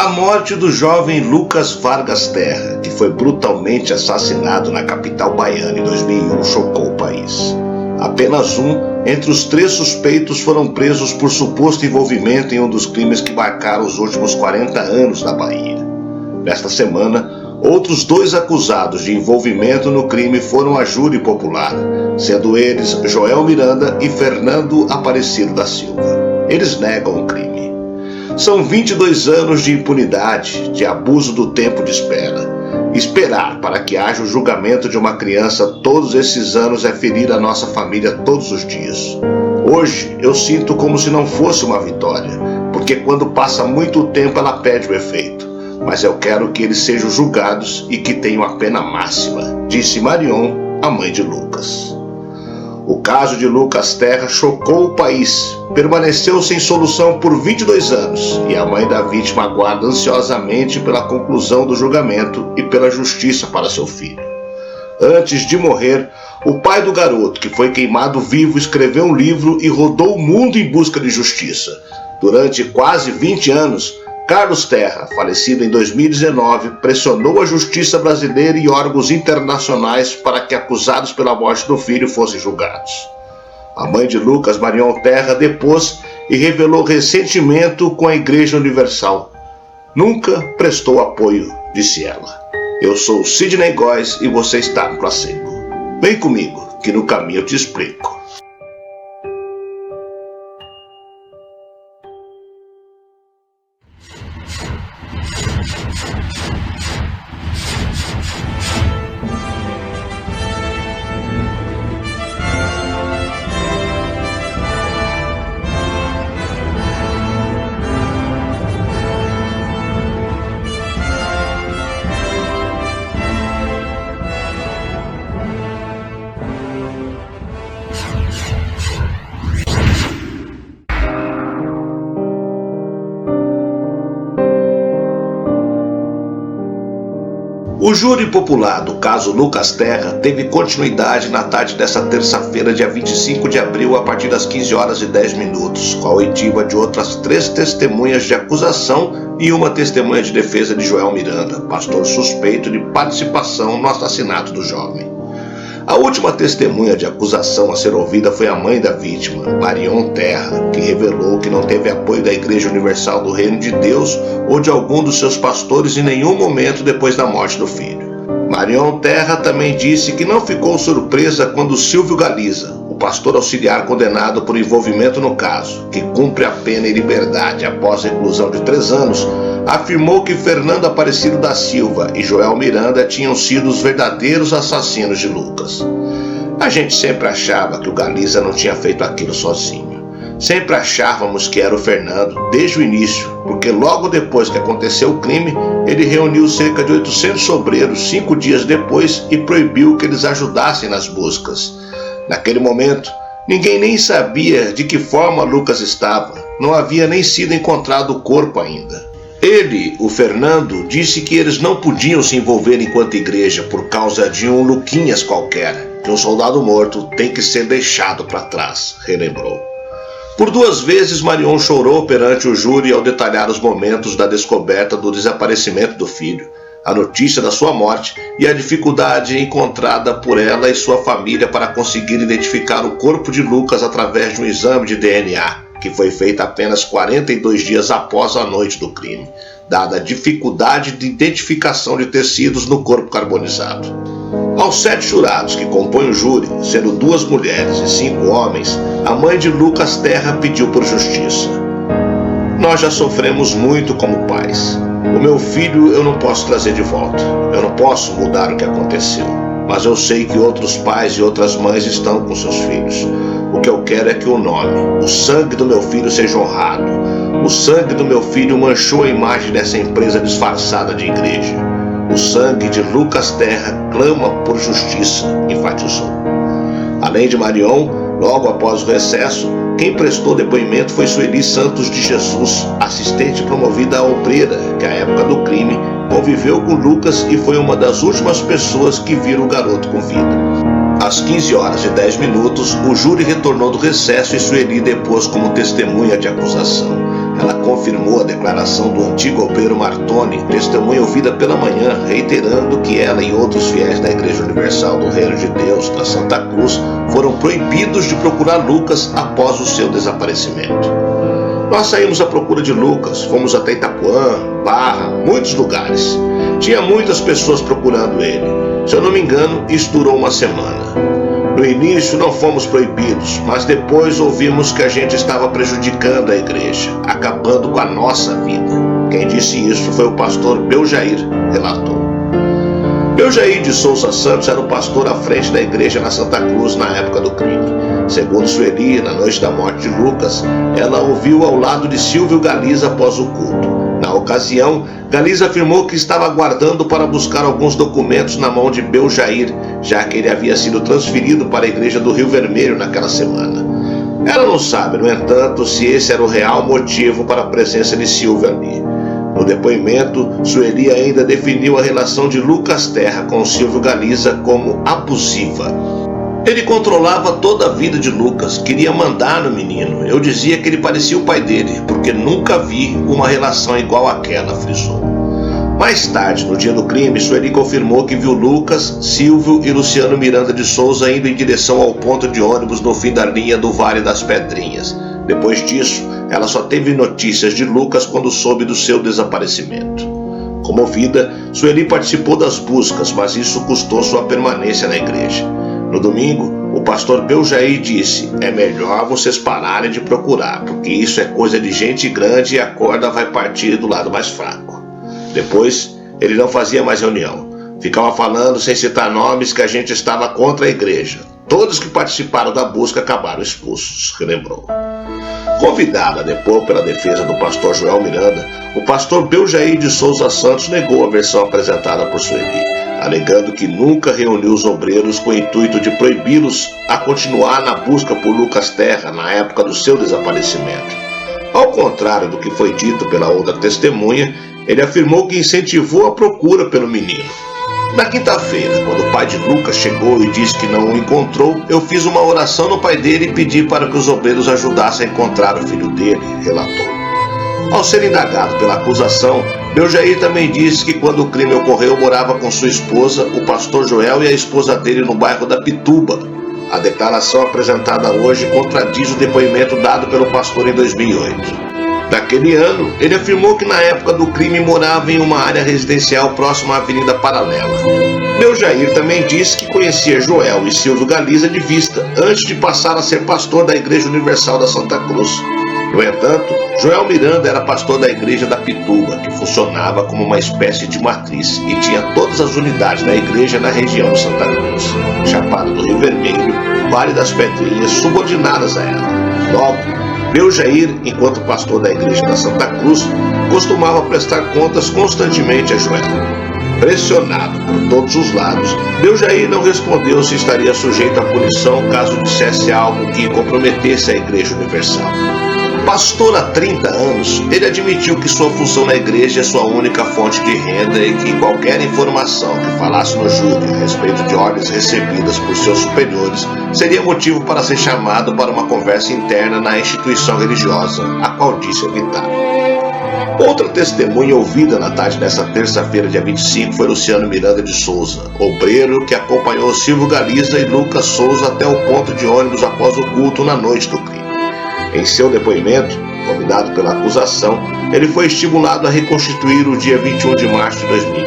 A morte do jovem Lucas Vargas Terra, que foi brutalmente assassinado na capital baiana em 2001, chocou o país. Apenas um entre os 3 suspeitos foram presos por suposto envolvimento em um dos crimes que marcaram os últimos 40 anos na Bahia. Nesta semana, outros 2 acusados de envolvimento no crime foram a júri popular, sendo eles Joel Miranda e Fernando Aparecido da Silva. Eles negam o crime. São 22 anos de impunidade, de abuso do tempo de espera. Esperar para que haja o julgamento de uma criança todos esses anos é ferir a nossa família todos os dias. Hoje eu sinto como se não fosse uma vitória, porque quando passa muito tempo ela perde o efeito. Mas eu quero que eles sejam julgados e que tenham a pena máxima, disse Marion, a mãe de Lucas. O caso de Lucas Terra chocou o país, permaneceu sem solução por 22 anos e a mãe da vítima aguarda ansiosamente pela conclusão do julgamento e pela justiça para seu filho. Antes de morrer, o pai do garoto, que foi queimado vivo, escreveu um livro e rodou o mundo em busca de justiça. Durante quase 20 anos, Carlos Terra, falecido em 2019, pressionou a justiça brasileira e órgãos internacionais para que acusados pela morte do filho fossem julgados. A mãe de Lucas, Marion Terra, depôs e revelou ressentimento com a Igreja Universal. Nunca prestou apoio, disse ela. Eu sou Sidney Góes e você está no Placebo. Vem comigo, que no caminho eu te explico. O júri popular do caso Lucas Terra teve continuidade na tarde desta terça-feira, dia 25 de abril, a partir das 15h10, com a oitiva de outras 3 testemunhas de acusação e uma testemunha de defesa de Joel Miranda, pastor suspeito de participação no assassinato do jovem. A última testemunha de acusação a ser ouvida foi a mãe da vítima, Marion Terra, que revelou que não teve apoio da Igreja Universal do Reino de Deus ou de algum dos seus pastores em nenhum momento depois da morte do filho. Marion Terra também disse que não ficou surpresa quando Silvio Galiza, o pastor auxiliar condenado por envolvimento no caso, que cumpre a pena em liberdade após reclusão de 3 anos, afirmou que Fernando Aparecido da Silva e Joel Miranda tinham sido os verdadeiros assassinos de Lucas. A gente sempre achava que o Galiza não tinha feito aquilo sozinho. Sempre achávamos que era o Fernando, desde o início, porque logo depois que aconteceu o crime, ele reuniu cerca de 800 obreiros 5 dias depois e proibiu que eles ajudassem nas buscas. Naquele momento, ninguém nem sabia de que forma Lucas estava, não havia nem sido encontrado o corpo ainda. Ele, o Fernando, disse que eles não podiam se envolver enquanto igreja por causa de um Luquinhas qualquer, que um soldado morto tem que ser deixado para trás, relembrou. Por 2 vezes Marion chorou perante o júri ao detalhar os momentos da descoberta do desaparecimento do filho, a notícia da sua morte e a dificuldade encontrada por ela e sua família para conseguir identificar o corpo de Lucas através de um exame de DNA, que foi feita apenas 42 dias após a noite do crime, dada a dificuldade de identificação de tecidos no corpo carbonizado. Aos 7 jurados que compõem o júri, sendo 2 mulheres e 5 homens, a mãe de Lucas Terra pediu por justiça. Nós já sofremos muito como pais. O meu filho eu não posso trazer de volta. Eu não posso mudar o que aconteceu. Mas eu sei que outros pais e outras mães estão com seus filhos. O que eu quero é que o nome, o sangue do meu filho seja honrado. O sangue do meu filho manchou a imagem dessa empresa disfarçada de igreja. O sangue de Lucas Terra clama por justiça, enfatizou. Além de Marion, logo após o recesso, quem prestou depoimento foi Sueli Santos de Jesus, assistente promovida à obreira, que à época do crime conviveu com Lucas e foi uma das últimas pessoas que viram o garoto com vida. Às 15h10, o júri retornou do recesso e Sueli depôs como testemunha de acusação. ela confirmou a declaração do antigo obreiro Martoni, testemunha ouvida pela manhã, reiterando que ela e outros fiéis da Igreja Universal do Reino de Deus da Santa Cruz foram proibidos de procurar Lucas após o seu desaparecimento. Nós saímos à procura de Lucas, fomos até Itapuã, Barra, muitos lugares. Tinha muitas pessoas procurando ele. Se eu não me engano, isso durou uma semana. No início não fomos proibidos, mas depois ouvimos que a gente estava prejudicando a igreja, acabando com a nossa vida. Quem disse isso foi o pastor Beljair, relatou. Beljair de Souza Santos era o pastor à frente da igreja na Santa Cruz na época do crime. Segundo Sueli, na noite da morte de Lucas, ela ouviu ao lado de Silvio Galiza após o culto. Na ocasião, Galiza afirmou que estava aguardando para buscar alguns documentos na mão de Beljair, já que ele havia sido transferido para a igreja do Rio Vermelho naquela semana. Ela não sabe, no entanto, se esse era o real motivo para a presença de Silvio ali. No depoimento, Sueli ainda definiu a relação de Lucas Terra com Silvio Galiza como abusiva. Ele controlava toda a vida de Lucas, queria mandar no menino. Eu dizia que ele parecia o pai dele, porque nunca vi uma relação igual àquela, frisou. Mais tarde, no dia do crime, Sueli confirmou que viu Lucas, Silvio e Luciano Miranda de Souza indo em direção ao ponto de ônibus no fim da linha do Vale das Pedrinhas. Depois disso, ela só teve notícias de Lucas quando soube do seu desaparecimento. Comovida, Sueli participou das buscas, mas isso custou sua permanência na igreja. No domingo, o pastor Beljair disse: é melhor vocês pararem de procurar, porque isso é coisa de gente grande e a corda vai partir do lado mais fraco. Depois, ele não fazia mais reunião. Ficava falando sem citar nomes que a gente estava contra a igreja. Todos que participaram da busca acabaram expulsos, relembrou. Convidado a depor pela defesa do pastor Joel Miranda, o pastor Beljair de Souza Santos negou a versão apresentada por Sueli, alegando que nunca reuniu os obreiros com o intuito de proibi-los a continuar na busca por Lucas Terra na época do seu desaparecimento. Ao contrário do que foi dito pela outra testemunha, ele afirmou que incentivou a procura pelo menino. Na quinta-feira, quando o pai de Lucas chegou e disse que não o encontrou, eu fiz uma oração no pai dele e pedi para que os obreiros ajudassem a encontrar o filho dele, relatou. Ao ser indagado pela acusação, Beljair também disse que quando o crime ocorreu morava com sua esposa, o pastor Joel e a esposa dele no bairro da Pituba. A declaração apresentada hoje contradiz o depoimento dado pelo pastor em 2008. Naquele ano, ele afirmou que na época do crime morava em uma área residencial próxima à Avenida Paralela. Beljair também disse que conhecia Joel e Silvio Galiza de vista, antes de passar a ser pastor da Igreja Universal da Santa Cruz. No entanto, Joel Miranda era pastor da Igreja da Pituba, que funcionava como uma espécie de matriz e tinha todas as unidades da igreja na região de Santa Cruz, Chapada do Rio Vermelho, Vale das Pedrinhas, subordinadas a ela. Logo, Beljair, enquanto pastor da Igreja da Santa Cruz, costumava prestar contas constantemente a Joel. Pressionado por todos os lados, Beljair não respondeu se estaria sujeito à punição caso dissesse algo que comprometesse a Igreja Universal. Pastor há 30 anos, ele admitiu que sua função na igreja é sua única fonte de renda e que qualquer informação que falasse no júri a respeito de ordens recebidas por seus superiores seria motivo para ser chamado para uma conversa interna na instituição religiosa, a qual disse evitar. Outra testemunha ouvida na tarde dessa terça-feira, dia 25, foi Luciano Miranda de Souza, obreiro que acompanhou Silvio Galiza e Lucas Souza até o ponto de ônibus após o culto na noite do crime. Em seu depoimento, convidado pela acusação, ele foi estimulado a reconstituir o dia 21 de março de 2000.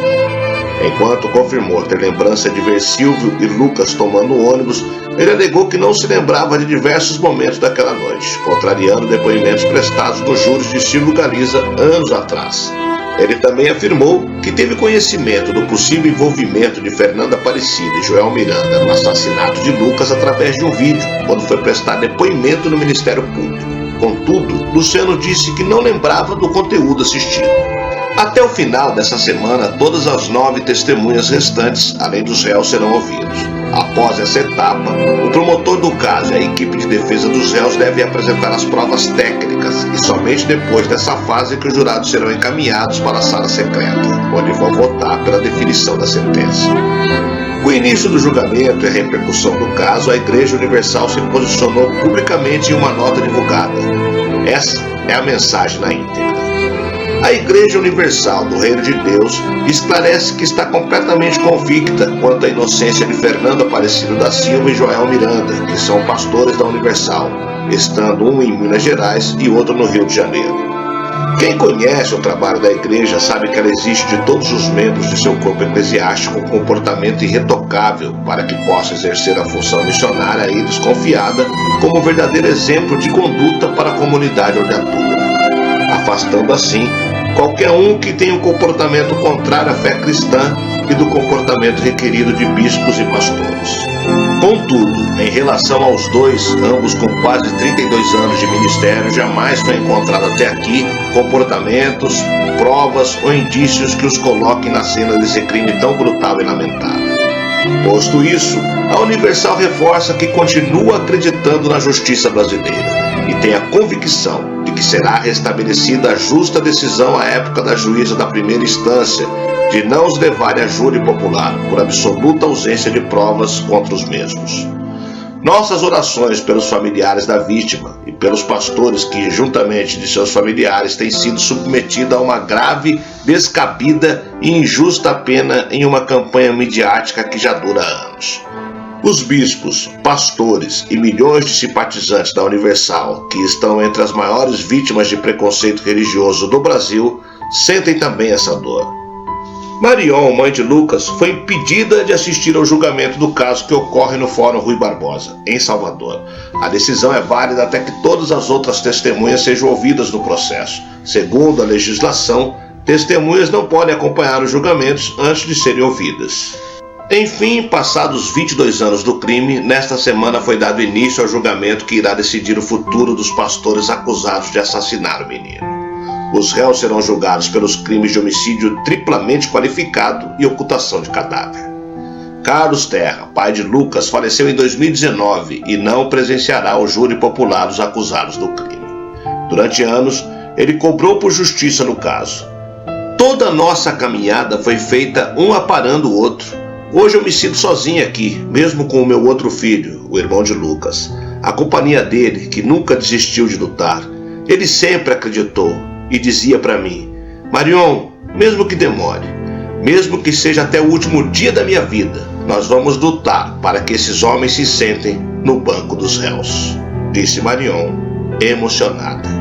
Enquanto confirmou ter lembrança de ver Silvio e Lucas tomando o ônibus, ele alegou que não se lembrava de diversos momentos daquela noite, contrariando depoimentos prestados nos júris de Silvio Galiza anos atrás. Ele também afirmou que teve conhecimento do possível envolvimento de Fernanda Aparecida e Joel Miranda no assassinato de Lucas através de um vídeo, quando foi prestar depoimento no Ministério Público. Contudo, Luciano disse que não lembrava do conteúdo assistido. Até o final dessa semana, todas as 9 testemunhas restantes, além dos réus, serão ouvidos. Após essa etapa, o promotor do caso e a equipe de defesa dos réus devem apresentar as provas técnicas e somente depois dessa fase que os jurados serão encaminhados para a sala secreta, onde vão votar pela definição da sentença. Com o início do julgamento e a repercussão do caso, a Igreja Universal se posicionou publicamente em uma nota divulgada. Essa é a mensagem na íntegra. A Igreja Universal do Reino de Deus esclarece que está completamente convicta quanto à inocência de Fernando Aparecido da Silva e Joel Miranda, que são pastores da Universal, estando um em Minas Gerais e outro no Rio de Janeiro. Quem conhece o trabalho da igreja sabe que ela exige de todos os membros de seu corpo eclesiástico um comportamento irretocável para que possa exercer a função missionária a eles confiada como verdadeiro exemplo de conduta para a comunidade onde atua, afastando assim qualquer um que tenha um comportamento contrário à fé cristã e do comportamento requerido de bispos e pastores. Contudo, em relação aos dois, ambos com quase 32 anos de ministério, jamais foi encontrado até aqui comportamentos, provas ou indícios que os coloquem na cena desse crime tão brutal e lamentável. Posto isso, a Universal reforça que continua acreditando na justiça brasileira e tem a convicção de que será restabelecida a justa decisão à época da juíza da primeira instância de não os levarem a júri popular por absoluta ausência de provas contra os mesmos. Nossas orações pelos familiares da vítima e pelos pastores que, juntamente de seus familiares, têm sido submetidos a uma grave, descabida e injusta pena em uma campanha midiática que já dura anos. Os bispos, pastores e milhões de simpatizantes da Universal, que estão entre as maiores vítimas de preconceito religioso do Brasil, sentem também essa dor. Marion, mãe de Lucas, foi impedida de assistir ao julgamento do caso que ocorre no Fórum Rui Barbosa, em Salvador. A decisão é válida até que todas as outras testemunhas sejam ouvidas no processo. Segundo a legislação, testemunhas não podem acompanhar os julgamentos antes de serem ouvidas. Enfim, passados 22 anos do crime, nesta semana foi dado início ao julgamento que irá decidir o futuro dos pastores acusados de assassinar o menino. Os réus serão julgados pelos crimes de homicídio triplamente qualificado e ocultação de cadáver. Carlos Terra, pai de Lucas, faleceu em 2019 e não presenciará o júri popular dos acusados do crime. Durante anos, ele cobrou por justiça no caso. Toda a nossa caminhada foi feita um aparando o outro. Hoje eu me sinto sozinho aqui, mesmo com o meu outro filho, o irmão de Lucas. A companhia dele, que nunca desistiu de lutar. Ele sempre acreditou e dizia para mim: Marion, mesmo que demore, mesmo que seja até o último dia da minha vida, nós vamos lutar para que esses homens se sentem no banco dos réus, disse Marion, emocionada.